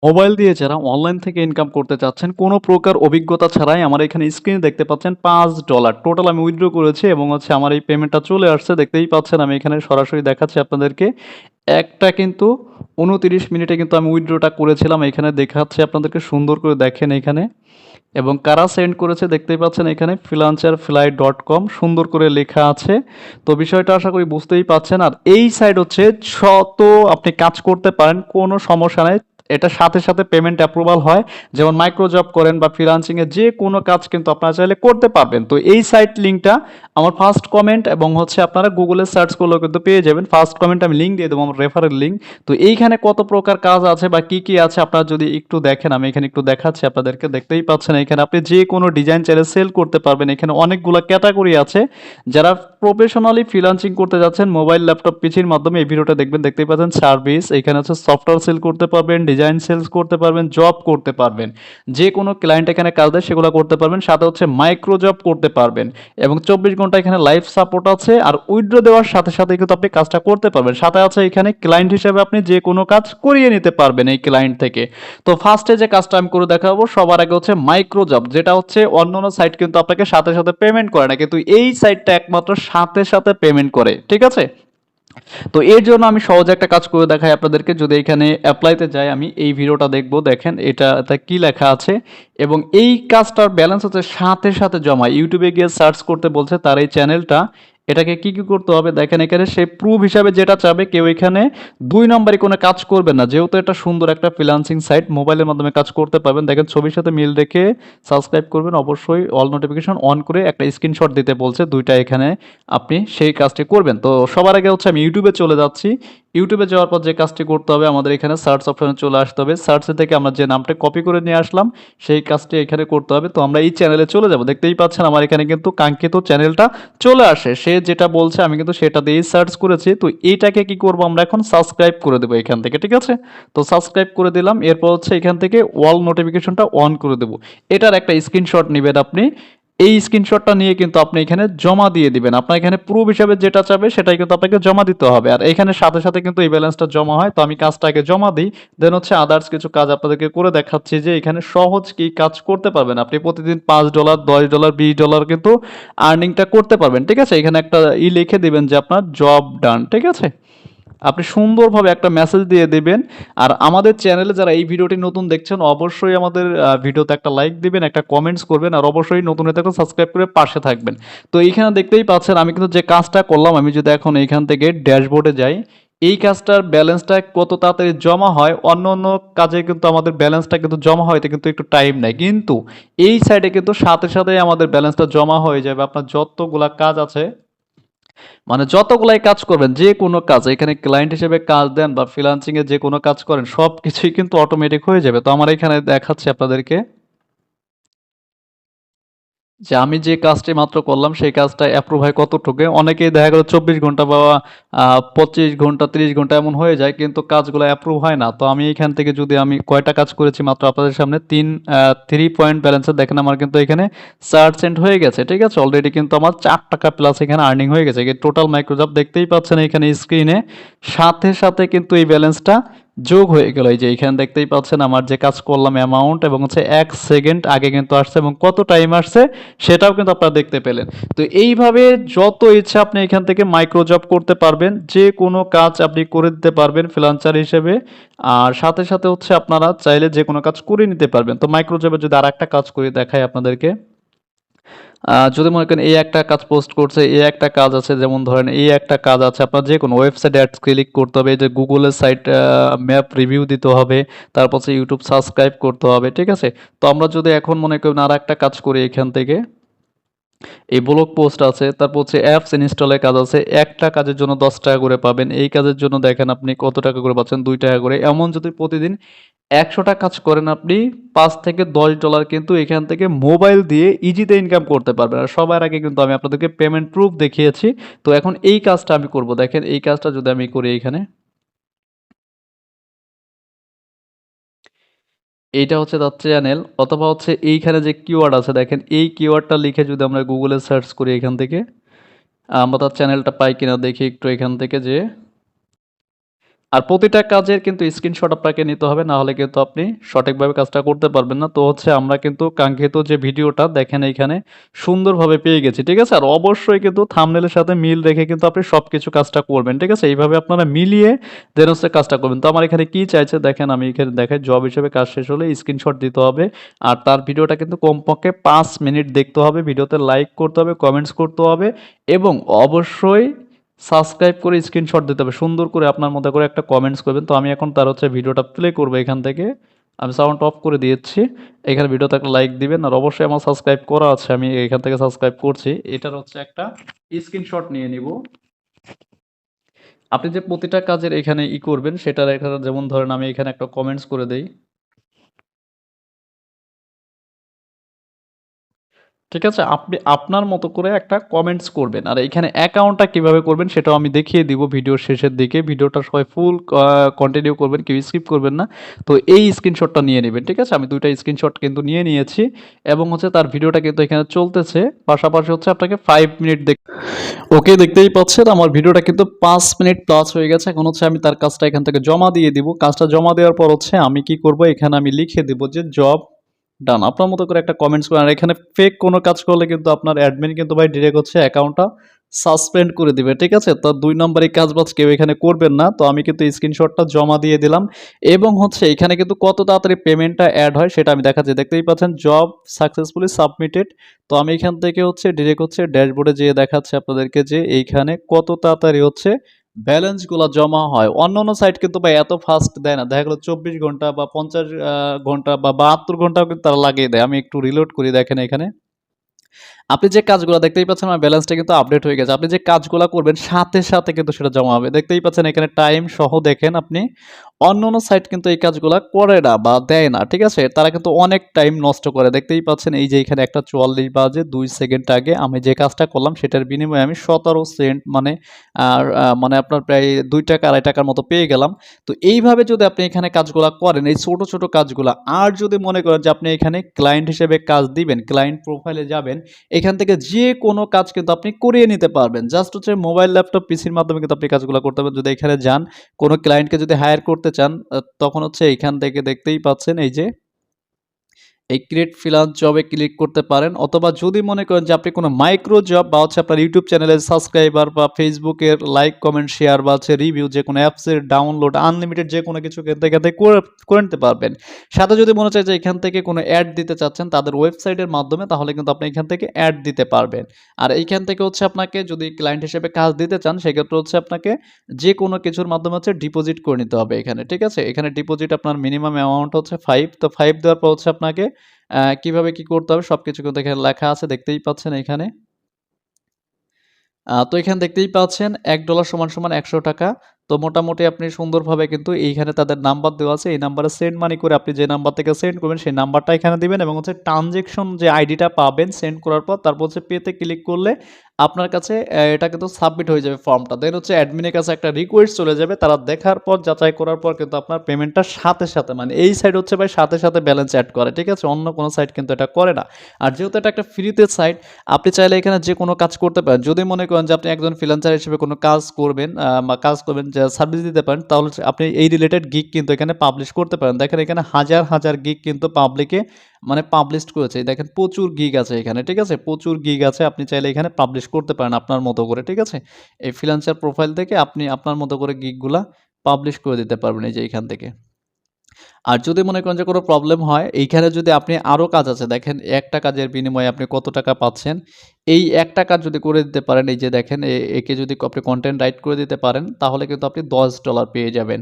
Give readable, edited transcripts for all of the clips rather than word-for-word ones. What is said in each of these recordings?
Mobile দিয়ে যারা online থেকে ইনকাম করতে চাচ্ছেন, কোনো প্রকার অভিজ্ঞতা ছাড়াই আমার এখানে স্ক্রিনে দেখতে পাচ্ছেন $5 টোটাল আমি উইথড্র করেছি এবং হচ্ছে আমার এই পেমেন্টটা চলে আসছে। দেখতেই পাচ্ছেন আমি এখানে সরাসরি দেখাচ্ছি আপনাদেরকে। একটা কিন্তু 29 মিনিটে কিন্তু আমি উইথড্রটা করেছিলাম। এখানে দেখাচ্ছি আপনাদেরকে সুন্দর করে দেখেন এখানে। এবং কারা সেন্ড করেছে দেখতেই পাচ্ছেন এখানে freelancerfly.com সুন্দর করে লেখা আছে। তো বিষয়টা আশা করি বুঝতেই পাচ্ছেন। আর এই সাইট হচ্ছে শত আপনি কাজ করতে পারেন, কোনো সমস্যা নাই। এটার সাথে সাথে পেমেন্ট অ্যাপ্রুভাল হয়। যেমন মাইক্রো জব করেন বা ফ্রিল্যান্সিং এর যে কোনো কাজ কিন্তু আপনারা চাইলে করতে পারবেন। তো এই সাইট লিংকটা আমার ফার্স্ট কমেন্ট এবং হচ্ছে আপনারা গুগলে সার্চ করলেও কিন্তু পেয়ে যাবেন। ফার্স্ট কমেন্ট আমি লিংক দিয়ে দেবো, আমার রেফারেল লিংক। তো এইখানে কত প্রকার কাজ আছে বা কি কি আছে আপনারা যদি একটু দেখেন, আমি এখানে একটু দেখাচ্ছি আপনাদেরকে। দেখতেই পাচ্ছেন এখানে আপনি যে কোনো ডিজাইন চাইলে সেল করতে পারবেন। এখানে অনেকগুলো ক্যাটাগরি আছে। যারা প্রফেশনালি ফ্রিল্যান্সিং করতে যাচ্ছেন মোবাইল, ল্যাপটপ, পিসির মাধ্যমে এই ভিডিওটা দেখবেন। দেখতেই পাচ্ছেন সার্ভিস, এখানে হচ্ছে সফটওয়্যার সেল করতে পারবেন, ডিজাইন সেলস করতে পারবেন, জব করতে পারবেন। যে কোনো ক্লায়েন্ট এখানে কাজ দেয় সেগুলো করতে পারবেন। সাথে হচ্ছে মাইক্রো জব করতে পারবেন এবং 24 ঘন্টা এখানে লাইভ সাপোর্ট আছে। আর উইথড্র দেওয়ার সাথে সাথে কিন্তু আপনি কাজটা করতে পারবেন। সাথে আছে এখানে ক্লায়েন্ট হিসেবে আপনি যে কোনো কাজ করিয়ে নিতে পারবেন এই ক্লায়েন্ট থেকে। তো ফার্স্টে যে কাজটা আমি করে দেখাবো, সবার আগে হচ্ছে মাইক্রো জব, যেটা হচ্ছে অন্যান্য সাইট কিন্তু আপনাকে সাথে সাথে পেমেন্ট করে না, কিন্তু এই সাইটটা একমাত্র সাথে সাথে পেমেন্ট করে। ঠিক আছে? তো এর জন্য আমি সহজে একটা কাজ করে দেখাই আপনাদেরকে। যদি এখানে অ্যাপ্লাইতে যাই, আমি এই ভিডিওটা দেখবো, দেখেন এটাতে কি লেখা আছে। এবং এই কাজটার ব্যালেন্স হচ্ছে সাথে সাথে জমা। ইউটিউবে গিয়ে সার্চ করতে বলছে তার এই চ্যানেলটা। এটাকে কি কি করতে হবে দেখেন, এখানে সে প্রুফ হিসাবে যেটা চাবে, কেউ এখানে দুই নম্বরে কোনো কাজ করবেন না। যেহেতু এটা সুন্দর একটা ফ্রিল্যান্সিং সাইট, মোবাইলের মাধ্যমে কাজ করতে পারবেন। দেখেন ছবির সাথে মিল রেখে সাবস্ক্রাইব করবেন, অবশ্যই অল নোটিফিকেশন অন করে একটা স্ক্রিনশট দিতে বলছে দুইটা। এখানে আপনি সেই কাজটি করবেন। তো সবার আগে হচ্ছে আমি ইউটিউবে চলে যাচ্ছি। ইউটিউবে যাওয়ার পর যে কাজটি করতে হবে, আমাদের এখানে সার্চ অপশনে চলে আসতে হবে। সার্চে থেকে আমরা যে নামটা কপি করে নিয়ে আসলাম সেই কাজটি এখানে করতে হবে। তো আমরা এই চ্যানেলে চলে যাব। দেখতেই পাচ্ছেন আমার এখানে কিন্তু কাঙ্ক্ষিত চ্যানেলটা চলে আসে। সে যেটা বলছে আমি কিন্তু সেটা দিয়েই সার্চ করেছি। তো এইটাকে কি করব, আমরা এখন সাবস্ক্রাইব করে দেবো এখান থেকে। ঠিক আছে? তো সাবস্ক্রাইব করে দিলাম। এরপর হচ্ছে এখান থেকে অল নোটিফিকেশনটা অন করে দেবো। এটার একটা স্ক্রিনশট নেবেন আপনি। এই স্ক্রিনশটটা নিয়ে কিন্তু আপনি এখানে জমা দিয়ে দিবেন। আপনার এখানে প্রুফ হিসাবে যেটা চাবে সেটাই কিন্তু আপনাকে জমা দিতে হবে। আর এখানে সাথে সাথে কিন্তু এই ব্যালেন্সটা জমা হয়। তো আমি কাজটা আগে জমা দিই, দেন হচ্ছে আদার্স কিছু কাজ আপনাদেরকে করে দেখাচ্ছি যে এখানে সহজ কি কাজ করতে পারবেন। আপনি প্রতিদিন $5, $10, $20 কিন্তু আর্নিংটা করতে পারবেন। ঠিক আছে? এখানে একটা লিখে দিবেন যে আপনার জব ডান। ঠিক আছে? আপনি সুন্দরভাবে একটা মেসেজ দিয়ে দিবেন। আর আমাদের চ্যানেলে যারা এই ভিডিওটি নতুন দেখছেন, অবশ্যই আমাদের ভিডিওতে একটা লাইক দিবেন, একটা কমেন্টস করবেন, আর অবশ্যই নতুন হয়ে থাকলে সাবস্ক্রাইব করে পাশে থাকবেন। তো এইখানে দেখতেই পাচ্ছেন আমি কিন্তু যে কাজটা করলাম, আমি যদি এখন এইখান থেকে ড্যাশবোর্ডে যাই, এই কাজটার ব্যালেন্সটা কত তাড়াতাড়ি জমা হয়। অন্য অন্য কাজে কিন্তু আমাদের ব্যালেন্সটা কিন্তু জমা হইতে কিন্তু একটু টাইম নেয়, কিন্তু এই সাইডে কিন্তু সাথে সাথেই আমাদের ব্যালেন্সটা জমা হয়ে যাবে। আপনার যতগুলা কাজ আছে, মানে যতগুলাই কাজ করবেন, যে কোনো কাজ এখানে ক্লায়েন্ট হিসেবে কাজ দেন বা ফ্রিল্যান্সিং এ যে কোনো কাজ করেন, সব কিছুই কিন্তু অটোমেটিক হয়ে যাবে। তো আমার এখানে দেখাচ্ছি আপনাদেরকে যে আমি যে কাজটি মাত্র করলাম সেই কাজটা অ্যাপ্রুভ হয় কতটুকু। অনেকেই দেখা গেল 24 ঘন্টা বা 25 ঘন্টা 30 ঘন্টা এমন হয়ে যায়, কিন্তু কাজগুলো অ্যাপ্রুভ হয় না। তো আমি এখান থেকে যদি আমি কয়টা কাজ করেছি মাত্র আপনাদের সামনে, 3 পয়েন্ট ব্যালেন্সে দেখেন আমার কিন্তু এখানে 4 সেন্ট হয়ে গেছে। ঠিক আছে? অলরেডি কিন্তু আমার $4 প্লাস এখানে আর্নিং হয়ে গেছে। টোটাল মাইক্রোজব দেখতেই পাচ্ছেন এখানে স্ক্রিনে। সাথে সাথে কিন্তু এই ব্যালেন্সটা যোগ হয়ে গেল। এই যে এখানে দেখতেই পাচ্ছেন আমার যে কাজ করলাম অ্যামাউন্ট, এবং হচ্ছে 1 সেকেন্ড আগে কিন্তু আসছে এবং কত টাইম আসছে সেটাও কিন্তু আপনারা দেখতে পেলেন। তো এইভাবে যত ইচ্ছা আপনি এখান থেকে মাইক্রো জব করতে পারবেন, যে কোনো কাজ আপনি করে দিতে পারবেন ফ্রিল্যান্সার হিসেবে। আর সাথে সাথে হচ্ছে আপনারা চাইলে যে কোনো কাজ করে নিতে পারবেন। তো মাইক্রো জবের যদি আর একটা কাজ করে দেখাই আপনাদেরকে, যদি মনে করেন এই একটা কাজ পোস্ট করছে, এই একটা কাজ আছে, যেমন ধরেন এই একটা কাজ আছে, আপনার যে কোনো ওয়েবসাইট অ্যাডস ক্লিক করতে হবে, এই যে গুগলের সাইট ম্যাপ রিভিউ দিতে হবে, তারপর হচ্ছে ইউটিউব সাবস্ক্রাইব করতে হবে। ঠিক আছে? তো আমরা যদি এখন মনে করেন আর একটা কাজ করি এখান থেকে, এই ব্লগ পোস্ট আছে, তারপর হচ্ছে অ্যাপস ইনস্টলের কাজ আছে। একটা কাজের জন্য $10 করে পাবেন। এই কাজের জন্য দেখেন আপনি কত টাকা করে পাচ্ছেন, $2 করে। এমন যদি প্রতিদিন 100টা কাজ করেন আপনি, $5 থেকে $10 কিন্তু এখান থেকে মোবাইল দিয়ে ইজিতে ইনকাম করতে পারবেন। আর সবার আগে কিন্তু আমি আপনাদেরকে পেমেন্ট প্রুফ দেখিয়েছি। তো এখন এই কাজটা আমি করব। দেখেন এই কাজটা যদি আমি করি এইখানে, এইটা হচ্ছে তার চ্যানেল, অথবা হচ্ছে এইখানে যে কিওয়ার্ড আছে দেখেন, এই কিওয়ার্ডটা লিখে যদি আমরা গুগলে সার্চ করি এখান থেকে, আমরা তার চ্যানেলটা পাই কিনা দেখি একটু এখান থেকে যে, আর প্রতিটা কাজের কিন্তু স্ক্রিনশট আপনাকে নিতে হবে, না হলে কিন্তু আপনি সঠিকভাবে কাজটা করতে পারবেন না। তো হচ্ছে আমরা কিন্তু কাঙ্ক্ষিত যে ভিডিওটা দেখেন এইখানে সুন্দরভাবে পেয়ে গেছি, ঠিক আছে? আর অবশ্যই কিন্তু থাম্বনেলের সাথে মিল রেখে কিন্তু আপনি সবকিছু কাজটা করবেন, ঠিক আছে? এইভাবে আপনারা মিলিয়ে দেন হচ্ছে কাজটা করবেন। তো আমার এখানে কি চাইছে দেখেন, আমি এখানে দেখাই জব হিসেবে কাজ শেষ হলে স্ক্রিনশট দিতে হবে। আর তার ভিডিওটা কিন্তু কমপক্ষে 5 মিনিট দেখতে হবে, ভিডিওতে লাইক করতে হবে, কমেন্টস করতে হবে এবং অবশ্যই সাবস্ক্রাইব করে স্ক্রিনশট দিতে হবে। সুন্দর করে আপনার মতো করে একটা কমেন্টস করবেন। তো আমি এখন তার হচ্ছে ভিডিওটা প্লে করব এখান থেকে। আমি সাউন্ড অফ করে দিয়েছি। এখানে ভিডিওতে একটা লাইক দিবেন আর অবশ্যই আমার সাবস্ক্রাইব করা আছে। আমি এখান থেকে সাবস্ক্রাইব করছি। এটার হচ্ছে একটা স্ক্রিনশট নিয়ে নিব। আপনি যে প্রতিটা কাজের এখানে করবেন সেটার এখানে যেমন ধরেন আমি এখানে একটা কমেন্টস করে দেই। ঠিক আছে? আপনি আপনার মতো করে একটা কমেন্টস করবেন। আর এইখানে অ্যাকাউন্টটা কিভাবে করবেন সেটাও আমি দেখিয়ে দিব ভিডিওর শেষের দিকে। ভিডিওটা সবাই ফুল কন্টিনিউ করবেন, কেউ স্কিপ করবেন না। তো এই স্ক্রিনশটটা নিয়ে নিবেন। ঠিক আছে? আমি ২ টা স্ক্রিনশট কিন্তু নিয়ে নিয়েছি এবং হচ্ছে তার ভিডিওটা কিন্তু এখানে চলতেছে। পাশাপাশি হচ্ছে আপনাকে 5 মিনিট ওকে, দেখতেই পাচ্ছেন আমার ভিডিওটা কিন্তু 5 মিনিট প্লাস হয়ে গেছে। এখন হচ্ছে আমি তার কাজটা এখান থেকে জমা দিয়ে দিব। কাজটা জমা দেওয়ার পর হচ্ছে আমি কি করব, এখানে আমি লিখে দিব যে জব ডান। আপনার মতো করে একটা কমেন্টস করেন। আর এখানে ফেক কোনো কাজ করলে কিন্তু আপনার অ্যাডমিন কিন্তু ভাই ডিরেক্ট হচ্ছে অ্যাকাউন্টটা সাসপেন্ড করে দিবে। ঠিক আছে? তো ২ নাম্বার এই কাজবাজ কেউ এখানে করবেন না। তো আমি কিন্তু স্ক্রিনশটটা জমা দিয়ে দিলাম এবং হচ্ছে এখানে কিন্তু কত তাড়াতাড়ি পেমেন্টটা এড হয় সেটা আমি দেখাচ্ছি। দেখতেই পাচ্ছেন জব সাকসেসফুলি সাবমিটেড। তো আমি এখান থেকে হচ্ছে ডিরেক্ট হচ্ছে ড্যাশবোর্ডে যেয়ে দেখাচ্ছি আপনাদেরকে যে এইখানে কত তাড়াতাড়ি হচ্ছে ব্যালেন্স গুলা জমা হয়। অন্যান্য সাইট কিন্তু ভাই এত ফাস্ট দেয় না। দেখা গেল ২৪ ঘন্টা বা ৫০ ঘন্টা বা ৭২ ঘন্টাও কিন্তু তারা লাগিয়ে দেয়। আমি একটু রিলোড করি দেখেন এখানে। আপনি যে কাজগুলা দেখতেই পাচ্ছেন আমার ব্যালেন্সটা কিন্তু আপডেট হয়ে গেছে। আপনি যে কাজগুলা করবেন সাথে, সাথে কিন্তু সেটা জমা হবে। দেখতেই পাচ্ছেন এখানে টাইম সহ দেখেন আপনি। অন্যান্য সাইট কিন্তু এই কাজগুলা করে না বা দেয় না। ঠিক আছে? তারা কিন্তু অনেক টাইম নষ্ট করে। দেখতেই পাচ্ছেন এই যে এখানে একটা ৪৪ বাজে ২ সেকেন্ড আগে আমি যে কাজটা করলাম সেটার বিনিময়ে আমি ১৭ সেন্ট মানে আর মানে আপনার প্রায় ৳২ ৳২.৫ মতো পেয়ে গেলাম। তো এইভাবে যদি আপনি এখানে কাজগুলা করেন, এই ছোট, ছোট কাজগুলা আর যদি মনে করেন যে আপনি এখানে ক্লায়েন্ট হিসেবে কাজ দিবেন, ক্লায়েন্ট প্রোফাইলে যাবেন, এখান থেকে যে কোনো কাজ কিন্তু আপনি করিয়ে নিতে পারবেন। জাস্ট হচ্ছে মোবাইল, ল্যাপটপ, পিসির মাধ্যমে কিন্তু আপনি কাজগুলা করতে পারবেন। যদি এখানে যান, কোনো ক্লায়েন্টকে যদি হায়ার করতে চান, তখন হচ্ছে এইখান থেকে দেখতেই পাচ্ছেন এই যে এই ক্রিয়েট ফ্রিল্যান্স জবে ক্লিক করতে পারেন অথবা যদি মনে করেন যে আপনি কোনো মাইক্রো জব বা হচ্ছে আপনার ইউটিউব চ্যানেলের সাবস্ক্রাইবার বা ফেসবুকের লাইক কমেন্ট শেয়ার বা হচ্ছে রিভিউ যে কোনো অ্যাপসের ডাউনলোড আনলিমিটেড যে কোনো কিছু কিন্তু এখান থেকে করে নিতে পারবেন। সাথে যদি মনে চায় যে এখান থেকে কোনো অ্যাড দিতে চাচ্ছেন তাদের ওয়েবসাইটের মাধ্যমে, তাহলে কিন্তু আপনি এখান থেকে অ্যাড দিতে পারবেন। আর এইখান থেকে হচ্ছে আপনাকে যদি ক্লায়েন্ট হিসেবে কাজ দিতে চান সেক্ষেত্রে হচ্ছে আপনাকে যে কোনো কিছুর মাধ্যমে হচ্ছে ডিপোজিট করে নিতে হবে এখানে। ঠিক আছে? এখানে ডিপোজিট আপনার মিনিমাম অ্যামাউন্ট হচ্ছে ৫। তো ৫ দেওয়ার পর হচ্ছে আপনাকে কিভাবে কি করতে হবে সবকিছু কিন্তু এখানে লেখা আছে, দেখতেই পাচ্ছেন এখানে। তো এখানে দেখতেই পাচ্ছেন $১ = ৳১০০। তো মোটামুটি আপনি সুন্দরভাবে কিন্তু এইখানে তাদের নাম্বার দেওয়া আছে। এই নাম্বারে সেন্ড মানি করে আপনি যে নাম্বার থেকে সেন্ড করবেন সেই নাম্বারটা এখানে দিবেন এবং হচ্ছে ট্রান্সেকশন যে আইডিটা পাবেন সেন্ড করার পর তারপর হচ্ছে পেতে ক্লিক করলে আপনার কাছে এটা কিন্তু সাবমিট হয়ে যাবে ফর্মটা। দেন হচ্ছে অ্যাডমিনের কাছে একটা রিকোয়েস্ট চলে যাবে। তারা দেখার পর যাচাই করার পর কিন্তু আপনার পেমেন্টটা সাথে, সাথে মানে এই সাইট হচ্ছে ভাই সাথে, সাথে ব্যালেন্স এড করে। ঠিক আছে? অন্য কোনো সাইট কিন্তু এটা করে না। আর যেহেতু এটা একটা ফ্রিতে সাইট আপনি চাইলে এখানে যে কোনো কাজ করতে পারেন। যদি মনে করেন যে আপনি একজন ফ্রিল্যান্সার হিসেবে কোনো কাজ করবেন বা কাজ করবেন যে সার্ভিস দিতে পারেন, তাহলে হচ্ছে আপনি এই রিলেটেড গিগ কিন্তু এখানে পাবলিশ করতে পারেন। দেখেন এখানে হাজার, হাজার গিগ কিন্তু পাবলিকে মানে পাবলিশড করেছে। এই দেখেন প্রচুর গিগ আছে এখানে। ঠিক আছে? প্রচুর গিগ আছে। আপনি চাইলে এখানে পাবলিশ করতে পারেন আপনার মতো করে। ঠিক আছে? এই ফ্রিল্যান্সার প্রোফাইল থেকে আপনি আপনার মতো করে গিগগুলা পাবলিশ করে দিতে পারবেন এই যে এইখান থেকে। আর যদি মনে করেন যে কোনো প্রবলেম হয়, এইখানে যদি আপনি আরো কাজ আছে দেখেন একটা কাজের বিনিময়ে আপনি কত টাকা পাচ্ছেন। এই একটা কাজ যদি করে দিতে পারেন, এই যে দেখেন একে যদি আপনি কনটেন্ট রাইট করে দিতে পারেন, তাহলে কিন্তু আপনি $10 পেয়ে যাবেন।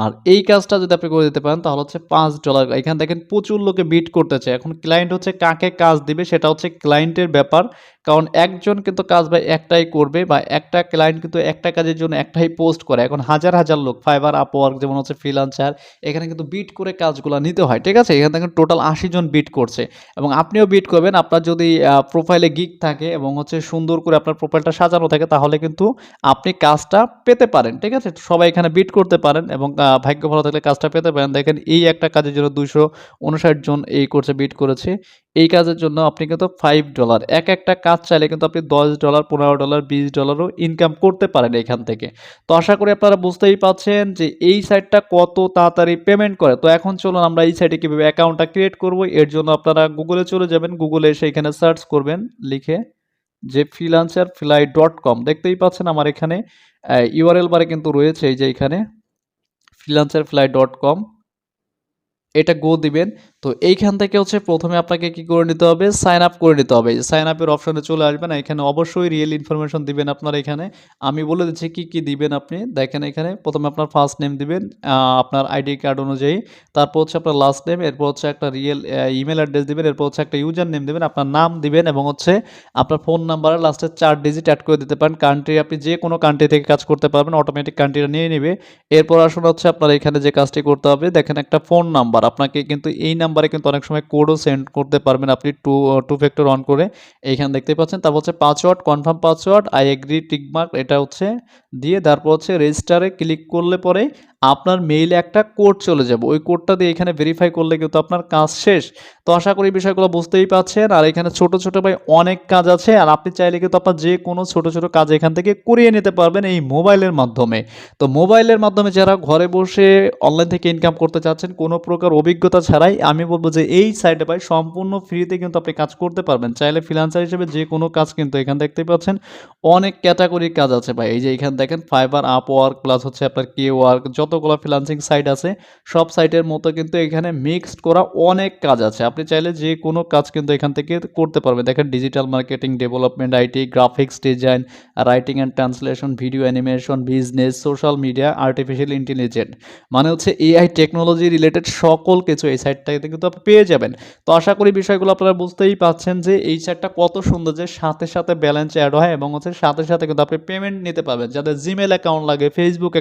আর এই কাজটা যদি আপনি করে দিতে পারেন তাহলে হচ্ছে $5 এখানে দেখেন প্রচুর লোকে বিড করতেছে। এখন ক্লায়েন্ট হচ্ছে কাকে কাজ দিবে সেটা হচ্ছে ক্লায়েন্টের ব্যাপার। কারণ একজন কিন্তু কাজ ভাই একটাই করবে বা একটা ক্লায়েন্ট কিন্তু একটা কাজের জন্য একটাই পোস্ট করে। এখন হাজার, হাজার লোক Fiverr, Upwork যেমন হচ্ছে ফ্রিল্যান্সার এখানে কিন্তু বিড করে কাজগুলা নিতে হয়। ঠিক আছে? এখানে দেখেন টোটাল ৮০ জন বিড করছে এবং আপনিও বিড করবেন। আপনার যদি প্রোফাইলে গিগ থাকে এবং হচ্ছে সুন্দর করে আপনার প্রোফাইলটা সাজানো থাকে তাহলে কিন্তু আপনি কাজটা পেতে পারেন। ঠিক আছে? সবাই এখানে বিড করতে পারেন এবং ভাগ্য ভালো থাকলে কাজটা পেতে পারেন। দেখেন এই একটা কাজের জন্য ২৫৯ জন করছে, বিড করেছে। এই কাজের জন্য আপনি কিন্তু $5 একটা কাজ চাইলে কিন্তু আপনি $10, $15, $20ও ইনকাম করতে পারেন এখান থেকে। তো আশা করি আপনারা বুঝতেই পারছেন যে এই সাইটটা কত তাড়াতাড়ি পেমেন্ট করে। তো এখন চলুন আমরা এই সাইটে কিভাবে অ্যাকাউন্টটা ক্রিয়েট করব। এর জন্য আপনারা গুগলে চলে যাবেন। গুগলে এসে এখানে সার্চ করবেন লিখে যে freelancerfly.com দেখতেই পাচ্ছেন আমার এখানে ইউআরএল বারে কিন্তু রয়েছে এই যে এখানে freelancerfly.com এটা গো দিবেন। তো এইখান থেকে হচ্ছে প্রথমে আপনাকে কি করে নিতে হবে? সাইন আপ করে নিতে হবে। সাইন আপ এর অপশনে চলে আসবেন। এখানে অবশ্যই রিয়েল ইনফরমেশন দিবেন আপনারা এখানে। আমি বলে দিচ্ছি কি, কি দিবেন আপনি। দেখেন এখানে প্রথমে আপনার ফার্স্ট নেম দিবেন, আপনার আইডি কার্ড অনুযায়ী। তারপর হচ্ছে আপনার লাস্ট নেম, এরপর হচ্ছে একটা রিয়েল ইমেইল অ্যাড্রেস দিবেন, এরপর হচ্ছে একটা ইউজার নেম দিবেন, আপনার নাম দিবেন এবং হচ্ছে আপনার ফোন নাম্বারের লাস্টে 4 ডিজিট এড করে দিতে পারেন। কান্ট্রি আপনি যে কোনো কান্ট্রি থেকে কাজ করতে পারবেন, অটোমেটিক কান্ট্রিটা নিয়ে নিবে। এরপর আসুন হচ্ছে আপনার এখানে যে কাজটি করতে হবে, দেখেন একটা ফোন নাম্বার আপনাকে কিন্তু এই নাম্বারে কিন্তু অনেক সময় কোডও সেন্ড করতে পারবেন আপনি টু ফ্যাক্টর অন করে। এইখানে দেখতে পাচ্ছেন। তারপর হচ্ছে password, confirm password, I agree tick mark এটা হচ্ছে দিয়ে তারপর হচ্ছে রেজিস্টারে ক্লিক করলে পরে আপনার মেইলে একটা কোড চলে যাবে। ওই কোডটা দিয়ে এখানে ভেরিফাই করলে কিন্তু আপনার কাজ শেষ। তো আশা করি বিষয়গুলো বুঝতেই পারছেন। আর এখানে ছোট, ছোট ভাই অনেক কাজ আছে। আর আপনি চাইলে কিন্তু আপনার যে কোনো ছোট, ছোট কাজ এখান থেকে করিয়ে নিতে পারবেন এই মোবাইলের মাধ্যমে। তো মোবাইলের মাধ্যমে যারা ঘরে বসে অনলাইন থেকে ইনকাম করতে চাচ্ছেন কোনো প্রকার অভিজ্ঞতা ছাড়াই, আমি বলব যে এই সাইটে ভাই সম্পূর্ণ ফ্রিতে কিন্তু আপনি কাজ করতে পারবেন। চাইলে ফ্রিল্যান্সার হিসেবে যে কোনো কাজ কিন্তু এখানে দেখতেই পাচ্ছেন অনেক ক্যাটাগরির কাজ আছে ভাই। এই যে এখানে দেখেন ফাইবার, আপওয়ার্ক প্লাস হচ্ছে আপনার কেওয়ার্ক যতগুলো ফ্রিল্যান্সিং সাইট আছে সব সাইটের মতো কিন্তু এখানে মিক্সড করা অনেক কাজ আছে। আপনি চাইলে যে কোনো কাজ কিন্তু এখান থেকে করতে পারবেন। দেখেন digital marketing, development, IT, graphics design, writing and translation, video animation, business, social media, artificial intelligent মানে হচ্ছে এআই টেকনোলজি রিলেটেড সকল কিছু এই সাইটটাতে কিন্তু আপনি পেয়ে যাবেন। তো আশা করি বিষয়গুলো আপনারা বুঝতেই পাচ্ছেন যে এই সাইটটা কত সুন্দর যে সাথে, সাথে ব্যালেন্স এড হয় এবং হচ্ছে সাথে, সাথে কিন্তু আপনি পেমেন্ট নিতে পারবেন। যাদের জিমেইল অ্যাকাউন্ট লাগে, ফেসবুক